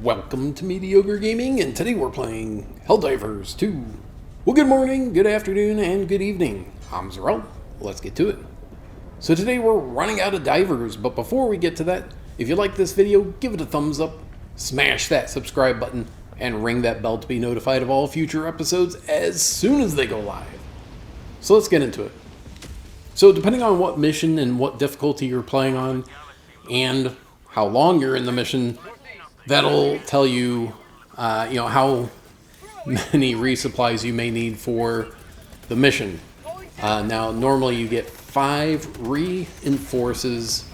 Welcome to Mediocre Gaming, and today we're playing Helldivers 2. Well, good morning, good afternoon, and good evening. I'm Zarel. Let's get to it. So today we're running out of divers, but before we get to that, if you like this video, give it a thumbs up, smash that subscribe button, and ring that bell to be notified of all future episodes as soon as they go live. So let's get into it. So depending on what mission and what difficulty you're playing on, and how long you're in the mission, that'll tell you, how many resupplies you may need for the mission. Now, normally you get 5 reinforces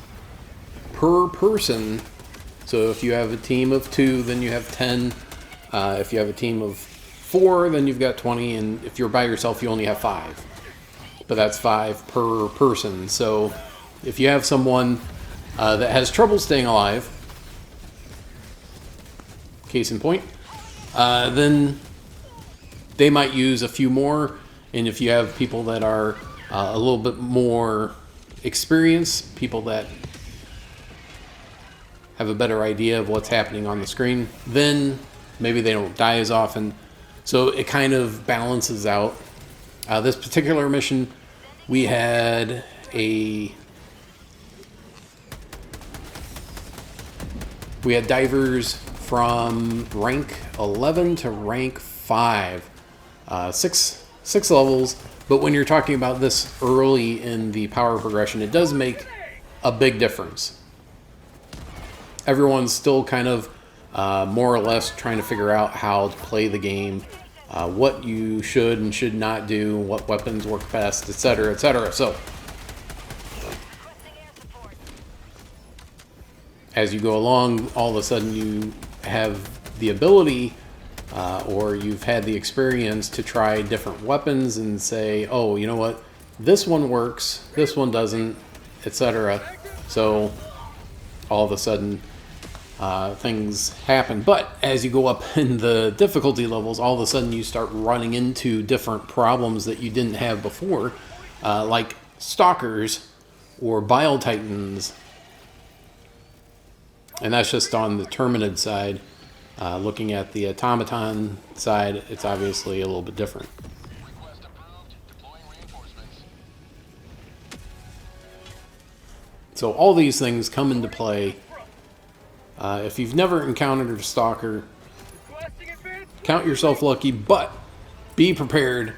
per person. So if you have a team of 2, then you have 10. If you have a team of 4, then you've got 20. And if you're by yourself, you only have 5. But that's 5 per person. So if you have someone that has trouble staying alive, case in point, then they might use a few more. And if you have people that are a little bit more experienced, people that have a better idea of what's happening on the screen, then maybe they don't die as often. So it kind of balances out. This particular mission, we had divers from rank 11 to rank 5, six levels. But when you're talking about this early in the power progression, it does make a big difference. Everyone's still kind of more or less trying to figure out how to play the game, what you should and should not do, what weapons work best, etc., etc. So as you go along, all of a sudden you have the ability or you've had the experience to try different weapons and say, oh, you know what, this one works, this one doesn't, etc. So all of a sudden things happen. But as you go up in the difficulty levels, all of a sudden you start running into different problems that you didn't have before, like stalkers or bile titans. And that's just on the Terminid side. Looking at the automaton side, it's obviously a little bit different. So all these things come into play. If you've never encountered a stalker, count yourself lucky, but be prepared,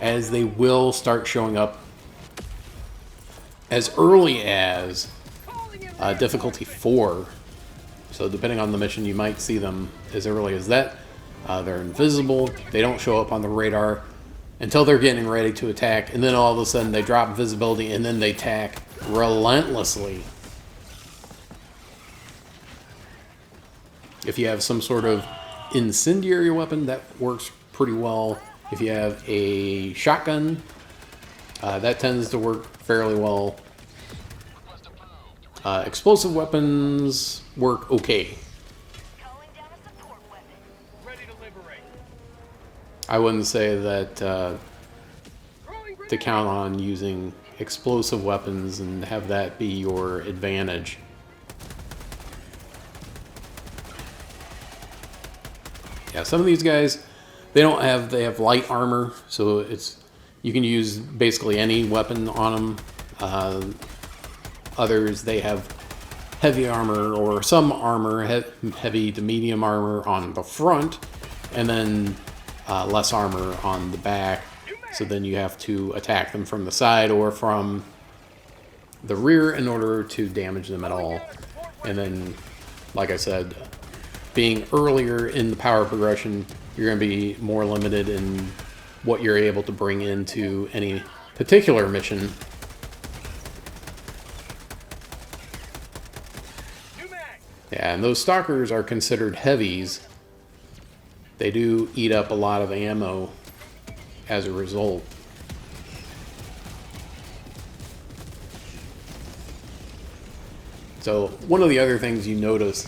as they will start showing up as early as difficulty 4. So depending on the mission, you might see them as early as that. They're invisible. They don't show up on the radar until they're getting ready to attack. And then all of a sudden they drop visibility and then they attack relentlessly. If you have some sort of incendiary weapon, that works pretty well. If you have a shotgun, that tends to work fairly well. Explosive weapons work okay. I wouldn't say that to count on using explosive weapons and have that be your advantage. Yeah, some of these guys, they have light armor, so you can use basically any weapon on them. Others, they have heavy armor or some armor, heavy to medium armor on the front, and then less armor on the back. So then you have to attack them from the side or from the rear in order to damage them at all. And then, like I said, being earlier in the power progression, you're going to be more limited in what you're able to bring into any particular mission. Yeah, and those stalkers are considered heavies. They do eat up a lot of ammo as a result. So one of the other things you notice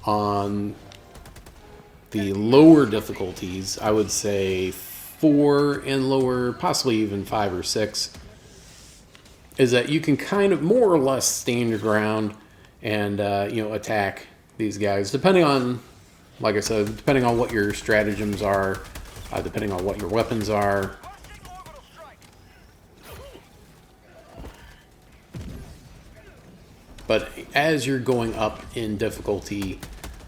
on the lower difficulties, I would say 4 and lower, possibly even 5 or 6, is that you can kind of more or less stand your ground and attack these guys, depending on, like I said, depending on what your stratagems are, depending on what your weapons are. But as you're going up in difficulty,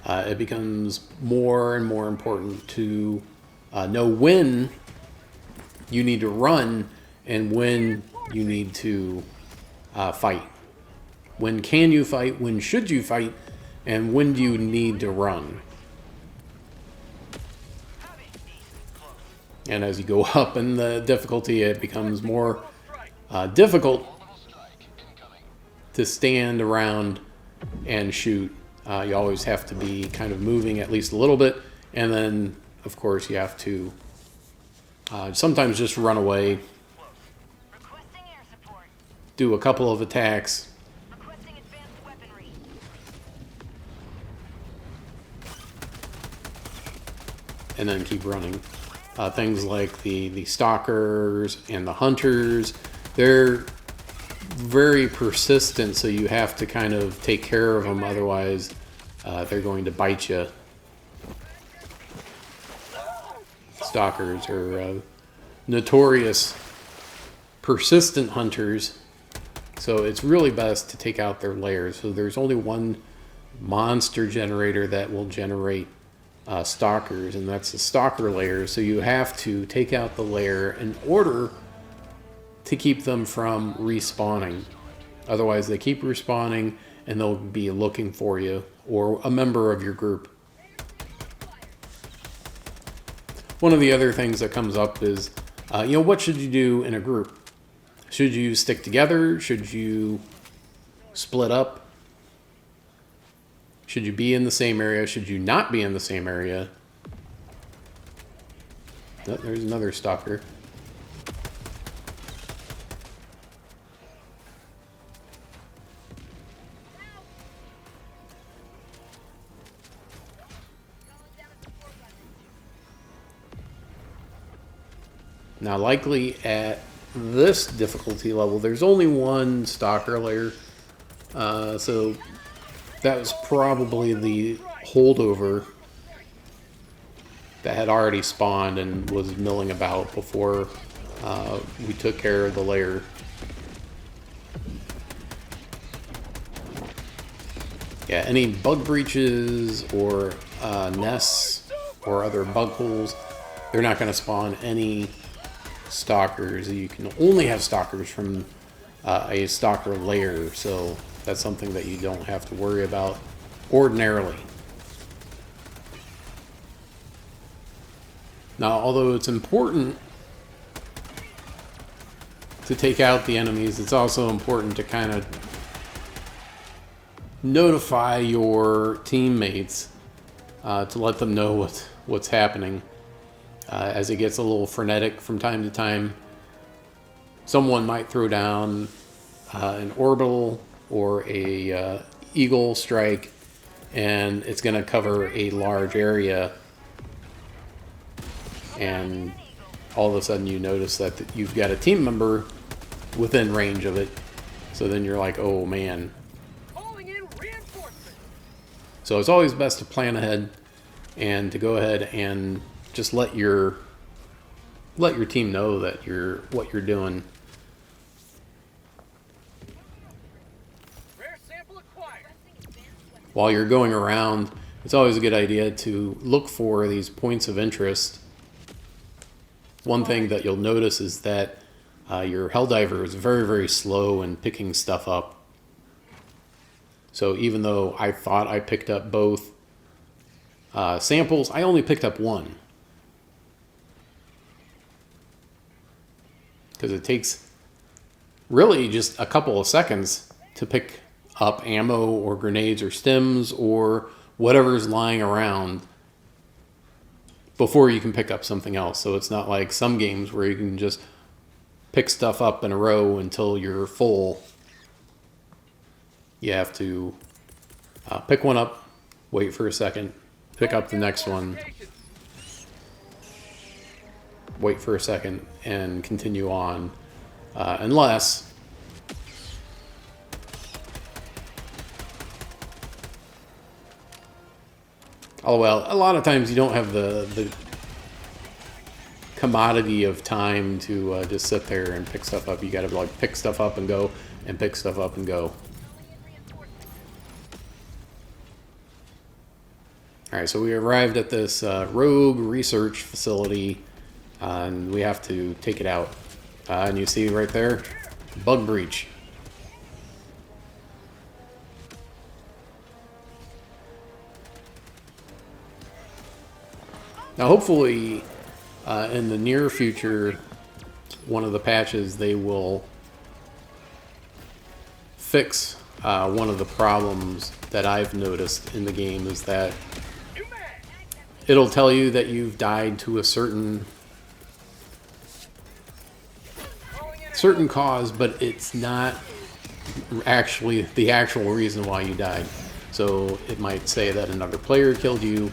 it becomes more and more important to know when you need to run and when you need to fight. When can you fight? When should you fight? And when do you need to run? And as you go up in the difficulty, it becomes more difficult to stand around and shoot. You always have to be kind of moving at least a little bit. And then, of course, you have to sometimes just run away, do a couple of attacks, and then keep running. Things like the stalkers and the hunters, they're very persistent, so you have to kind of take care of them, otherwise they're going to bite you. Stalkers are notorious persistent hunters, so it's really best to take out their lairs. So there's only one monster generator that will generate stalkers, and that's the stalker lair. So you have to take out the lair in order to keep them from respawning. Otherwise they keep respawning and they'll be looking for you or a member of your group. One of the other things that comes up is, what should you do in a group? Should you stick together? Should you split up? Should you be in the same area? Should you not be in the same area? Oh, there's another stalker. Now, likely at this difficulty level, there's only one stalker lair, so that was probably the holdover that had already spawned and was milling about before we took care of the lair. Yeah, any bug breaches or nests or other bug holes, they're not going to spawn any stalkers. You can only have stalkers from a stalker lair, so that's something that you don't have to worry about ordinarily. Now, although it's important to take out the enemies, it's also important to kind of notify your teammates to let them know what's happening. As it gets a little frenetic from time to time, someone might throw down an orbital or a eagle strike, and it's going to cover a large area, and all of a sudden you notice that you've got a team member within range of it. So then you're like, oh man. So it's always best to plan ahead and to go ahead and just let your team know that what you're doing. While you're going around, it's always a good idea to look for these points of interest. One thing that you'll notice is that your Helldiver is very, very slow in picking stuff up. So even though I thought I picked up both samples, I only picked up one. Because it takes really just a couple of seconds to pick up ammo or grenades or stems or whatever's lying around before you can pick up something else. So it's not like some games where you can just pick stuff up in a row until you're full. You have to pick one up, wait for a second, pick up the next one, wait for a second, and continue on. Unless Oh well, a lot of times you don't have the commodity of time to just sit there and pick stuff up. You gotta like pick stuff up and go, and pick stuff up and go. Alright, so we arrived at this rogue research facility, and we have to take it out. And you see right there, bug breach. Now hopefully, in the near future, one of the patches, they will fix one of the problems that I've noticed in the game, is that it'll tell you that you've died to a certain cause, but it's not actually the actual reason why you died. So it might say that another player killed you,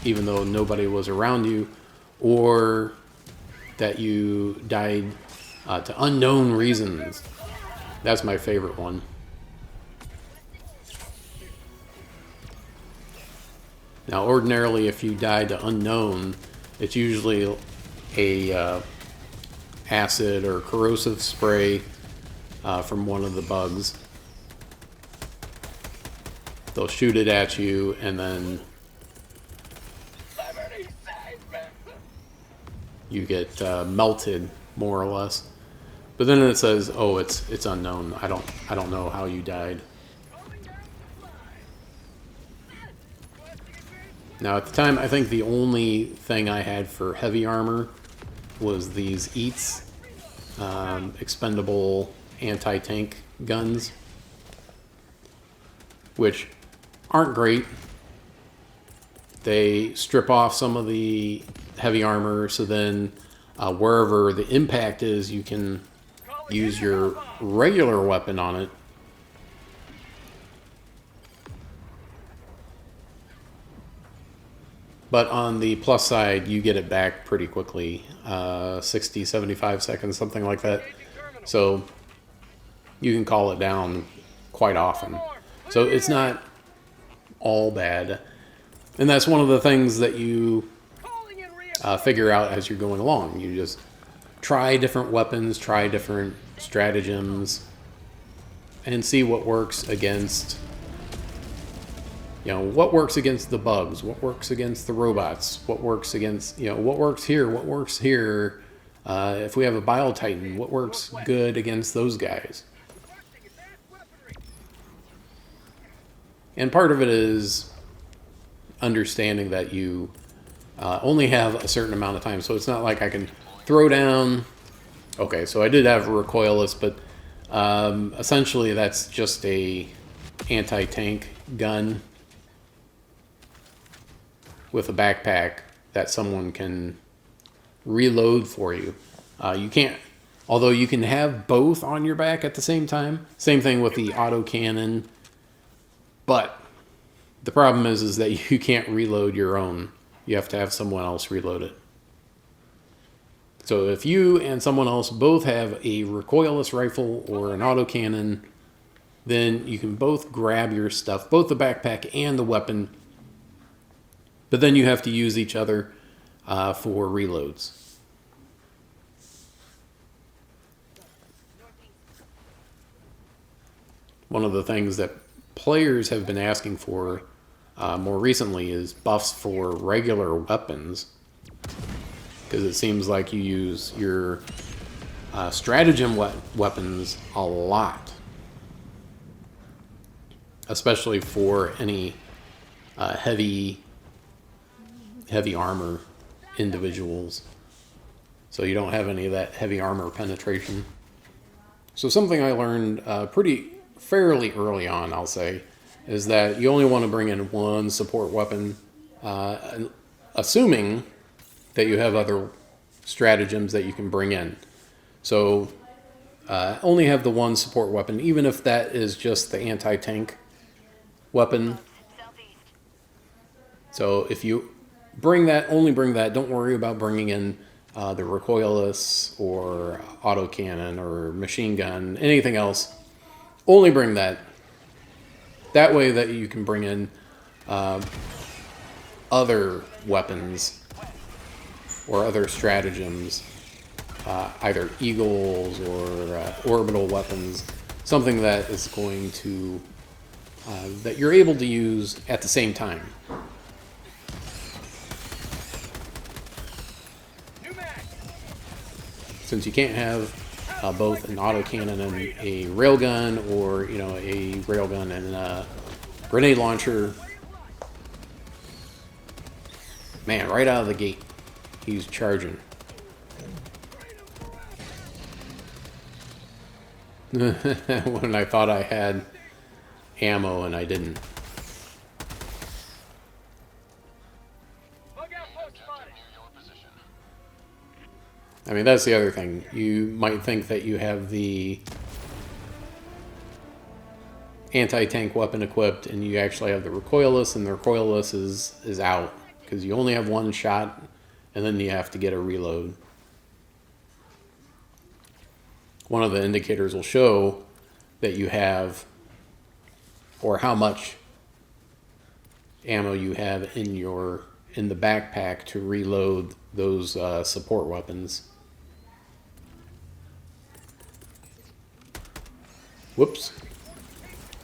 even though nobody was around you, or that you died to unknown reasons. That's my favorite one. Now, ordinarily, if you die to unknown, it's usually a acid or corrosive spray from one of the bugs. They'll shoot it at you, and then you get melted, more or less. But then it says, "Oh, it's unknown. I don't know how you died." Now, at the time, I think the only thing I had for heavy armor was these EATs, expendable anti-tank guns, which aren't great. They strip off some of the heavy armor, so then wherever the impact is, you can use your regular weapon on it. But on the plus side, you get it back pretty quickly, 60, 75 seconds, something like that. So you can call it down quite often. So it's not all bad. And that's one of the things that you figure out as you're going along. You just try different weapons, try different stratagems, and see what works against, what works against the bugs, what works against the robots, what works against, what works here, what works here. If we have a Bile Titan, what works good against those guys? And part of it is understanding that you only have a certain amount of time. So it's not like I can throw down... Okay, so I did have a recoilless, but essentially that's just a anti-tank gun with a backpack that someone can reload for you. You can't... Although you can have both on your back at the same time. Same thing with the autocannon. But the problem is that you can't reload your own. You have to have someone else reload it. So if you and someone else both have a recoilless rifle or an autocannon, then you can both grab your stuff, both the backpack and the weapon, but then you have to use each other for reloads. One of the things that players have been asking for more recently is buffs for regular weapons, because it seems like you use your stratagem weapons a lot, especially for any heavy armor individuals. So you don't have any of that heavy armor penetration. So something I learned fairly early on, I'll say, is that you only want to bring in one support weapon, assuming that you have other stratagems that you can bring in. So only have the one support weapon, even if that is just the anti-tank weapon. So if you only bring that, don't worry about bringing in the recoilless or autocannon or machine gun, anything else. Only bring that. That way that you can bring in other weapons or other stratagems, either eagles or orbital weapons, something that is going to that you're able to use at the same time. Since you can't have both an autocannon and a railgun, or a railgun and a grenade launcher, man, right out of the gate, he's charging. When I thought I had ammo and I didn't. I mean, that's the other thing. You might think that you have the anti-tank weapon equipped, and you actually have the recoilless, and the recoilless is out, because you only have one shot, and then you have to get a reload. One of the indicators will show that you have, or how much ammo you have in the backpack to reload those support weapons. Whoops.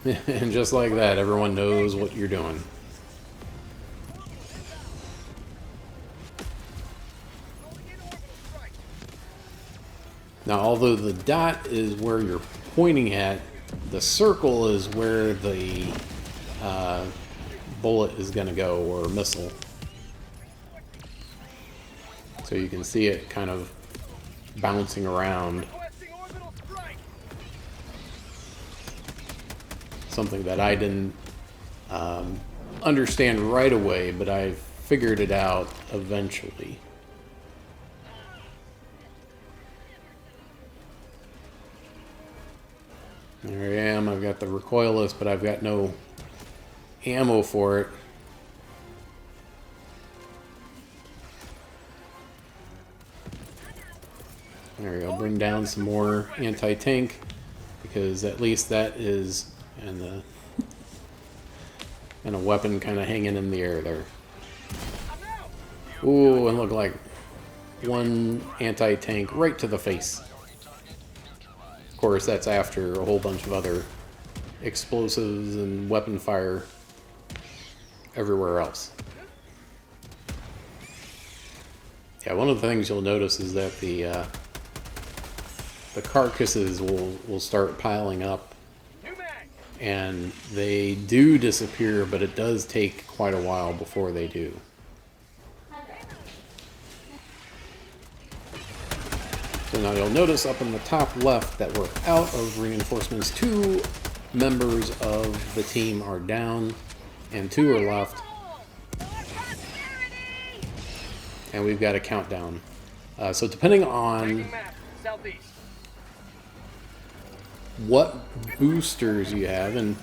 And just like that, everyone knows what you're doing. Now, although the dot is where you're pointing at, the circle is where the bullet is going to go, or missile. So you can see it kind of bouncing around. Something that I didn't understand right away, but I figured it out eventually. There I am. I've got the recoilless, but I've got no ammo for it. There we go. Bring down some more anti-tank, because at least that is, and a weapon kind of hanging in the air there. Ooh, and look, like one anti-tank right to the face. Of course, that's after a whole bunch of other explosives and weapon fire everywhere else. Yeah, one of the things you'll notice is that the carcasses will start piling up, and they do disappear, but it does take quite a while before they do. So now you'll notice up in the top left that we're out of reinforcements. 2 members of the team are down, and 2 are left. And we've got a countdown. So depending on what boosters you have, and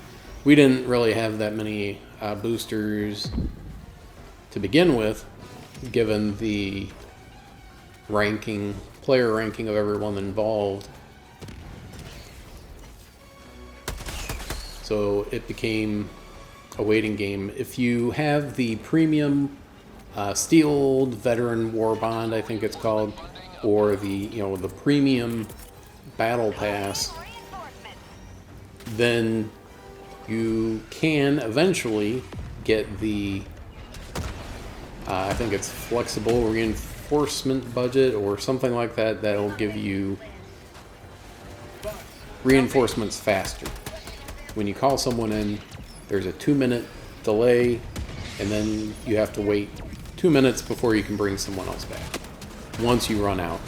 we didn't really have that many boosters to begin with, given the player ranking of everyone involved. So it became a waiting game. If you have the premium Steel Veteran War Bond, I think it's called, or the the premium Battle Pass, then you can eventually get the I think it's flexible reinforcement budget or something like that. That'll give you reinforcements faster. When you call someone in, there's a 2-minute delay, and then you have to wait 2 minutes before you can bring someone else back once you run out.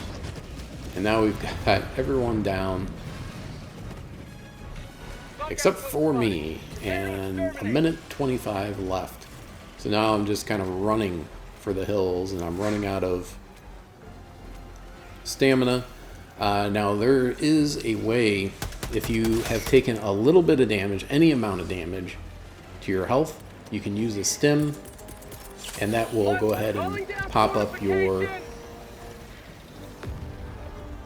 And now we've got everyone down except for me, and 1:25 left. So now I'm just kind of running for the hills, and I'm running out of stamina. Now there is a way, if you have taken a little bit of damage, any amount of damage to your health, you can use a stim, and that will go ahead and pop up your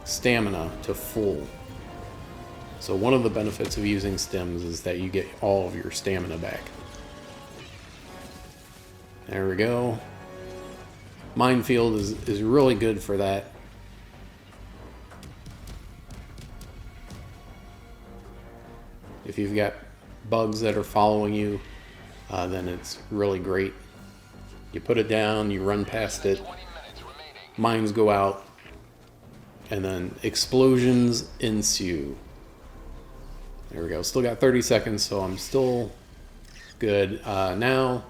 stamina to full. So one of the benefits of using stims is that you get all of your stamina back. There we go. Minefield is really good for that. If you've got bugs that are following you, then it's really great. You put it down, you run past it, mines go out, and then explosions ensue. There we go. Still got 30 seconds, so I'm still good. Now,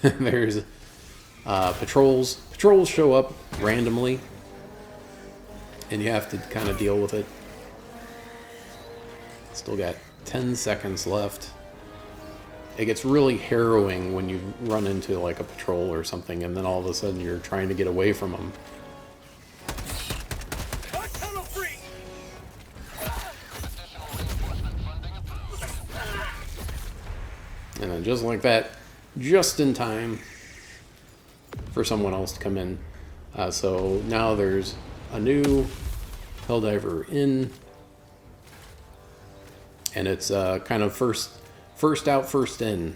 there's patrols. Patrols show up randomly, and you have to kind of deal with it. Still got 10 seconds left. It gets really harrowing when you run into like a patrol or something, and then all of a sudden you're trying to get away from them. And then just like that, just in time for someone else to come in. So now there's a new Helldiver in, and it's kind of first out, first in.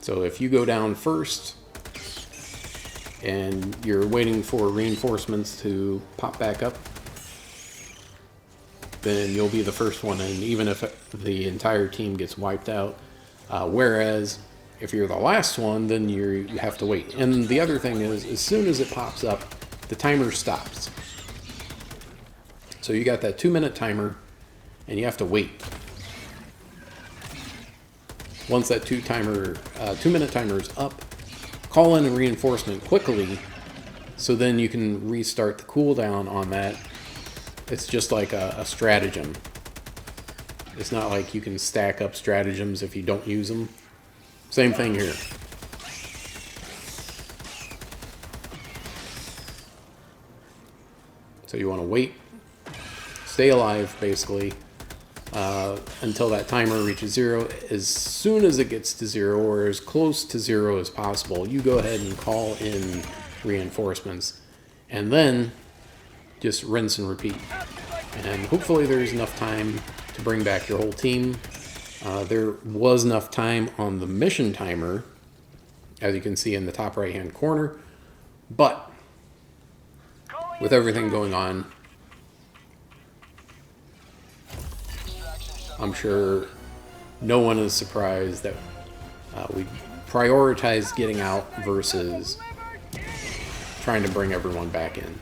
So if you go down first and you're waiting for reinforcements to pop back up, then you'll be the first one in, even if the entire team gets wiped out. Whereas if you're the last one, then you have to wait. And the other thing is, as soon as it pops up, the timer stops. So you got that 2-minute timer, and you have to wait. Once that 2-minute timer is up, call in a reinforcement quickly, so then you can restart the cooldown on that. It's just like a stratagem. It's not like you can stack up stratagems if you don't use them. Same thing here. So you want to wait, stay alive basically, until that timer reaches 0. As soon as it gets to 0, or as close to 0 as possible, you go ahead and call in reinforcements. And then just rinse and repeat. And hopefully there's enough time to bring back your whole team. There was enough time on the mission timer, as you can see in the top right hand corner, but with everything going on, I'm sure no one is surprised that we prioritize getting out versus trying to bring everyone back in.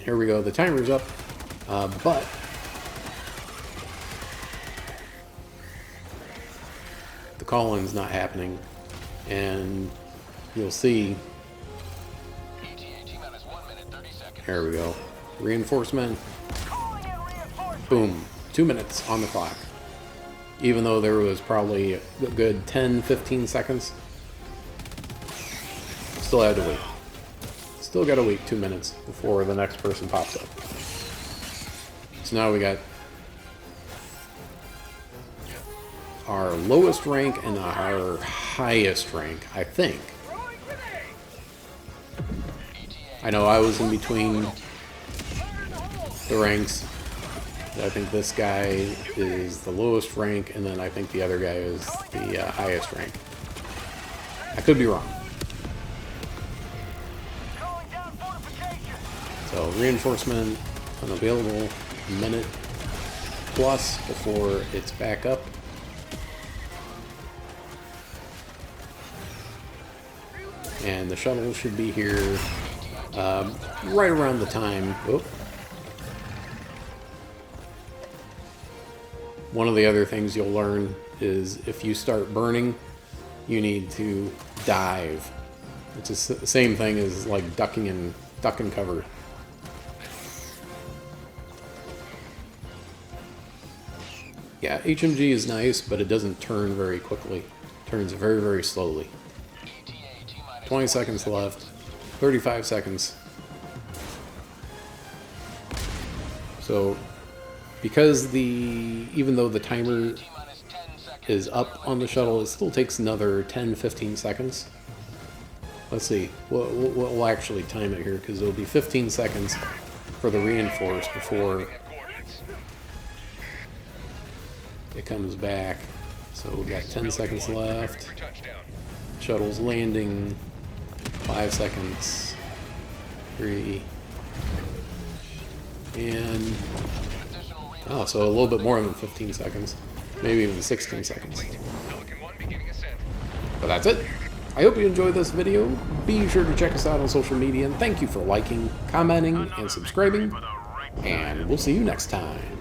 Here we go, the timer's up, but the call-in's not happening, and you'll see, here we go, reinforcement, boom, 2 minutes on the clock, even though there was probably a good 10-15 seconds, still had to wait. Still got to wait 2 minutes before the next person pops up. So now we got our lowest rank and our highest rank, I think. I know I was in between the ranks. I think this guy is the lowest rank, and then I think the other guy is the highest rank. I could be wrong. So reinforcement unavailable, a minute plus before it's back up. And the shuttle should be here right around the time. Oh. One of the other things you'll learn is if you start burning, you need to dive. It's the same thing as like duck and cover. Yeah, HMG is nice, but it doesn't turn very quickly. It turns very, very slowly. 20 seconds left. 35 seconds. So, because even though the timer is up on the shuttle, it still takes another 10-15 seconds Let's see. We'll actually time it here because it'll be 15 seconds for the reinforce before it comes back. So we've got 10 seconds left. Shuttle's landing. 5 seconds. 3. And... oh, so a little bit more than 15 seconds. Maybe even 16 seconds. But that's it. I hope you enjoyed this video. Be sure to check us out on social media. And thank you for liking, commenting, and subscribing. And we'll see you next time.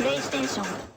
PlayStation